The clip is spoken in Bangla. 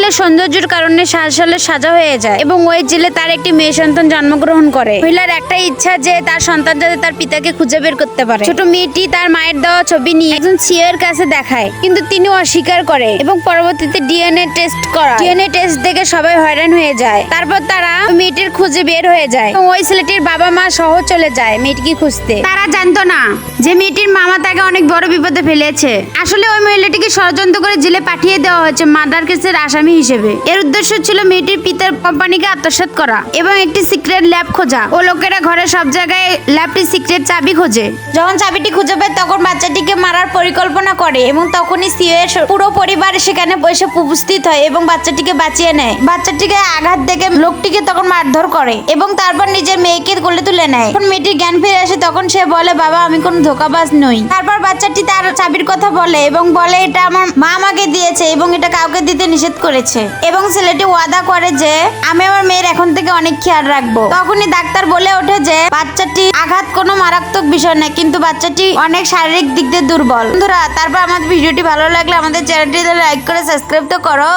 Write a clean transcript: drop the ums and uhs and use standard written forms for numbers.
ও সৌন্দর্যের কারণে সালে সাজা হয়ে যায় এবং ওই জেলে তার একটি মেয়ে সন্তান জন্মগ্রহণ করে। মহিলার একটাই ইচ্ছা যে তার সন্তান যাতে তার পিতাকে খুঁজে বের করতে পারে। ছোট মেয়েটি তার মায়ের দেওয়া ছবি নিয়ে একজন সিও এর কাছে দেখায়, কিন্তু তিনি অস্বীকার করে এবং পরবর্তীতে ডিএনএ টেস্ট দেখে সবাই হয়রান হয়ে যায়। তারপর তারা মেয়েটির খুঁজে বের হয়ে যায় এবং ওই ছেলেটির বাবা মা সহ চলে যায় মেয়েটিকে খুঁজতে। তারা জানতো না যে মেয়েটির মামা তাকে অনেক বড় বিপদে ফেলেছে। আসলে ওই মহিলাটিকে ষড়যন্ত্র করে জেলে পাঠিয়ে দেওয়া হয়েছে মার্ডার কেসের আসামি হিসেবে। এর উদ্দেশ্য ছিল মেয়েটির পিতার কোম্পানিকে আত্মসাৎ করা এবং একটি সিক্রেট ল্যাব খোঁজা। ও লোকেরা ঘরের সব জায়গায় ল্যাবটির সিক্রেট চাবি খোঁজে। যখন চাবিটি খুঁজে পায় তখন বাচ্চাটিকে মারার পরিকল্পনা করে এবং তখনই সিও এর পুরো পরিবার সেখানে বসে উপস্থিত হয় এবং বাচ্চাটিকে বাঁচিয়ে নেয়। বাচ্চাটিকে আঘাত দেখে লোকটিকে তখন মারধর করে এবং তারপর নিজের মেয়েকে কোলে তুলে নেয়। যখন মেয়েটির জ্ঞান ফিরে আসে তখন সে বলে, বাবা আমি কোনো ধোঁকাবাজ নই। তারপর বাচ্চাটি তার চাবির কথা বলে এবং বলে এটা আমার মা আমাকে দিয়েছে এবং এটা কাউকে দিতে নিষেধ করেছে। এবং ছেলেটি ওয়াদা করে যে আমি আমার মেয়ের এখন থেকে অনেক খেয়াল রাখবো। তখনই ডাক্তার বলে ওঠে যে বাচ্চাটি আঘাত কোনো মারাত্মক বিষয় না, কিন্তু বাচ্চাটি অনেক শারীরিক দিক দিয়ে দুর্বল। বন্ধুরা, তারপর আমাদের ভিডিওটি ভালো লাগলে আমাদের চ্যানেলটি লাইক করে সাবস্ক্রাইব তো করো।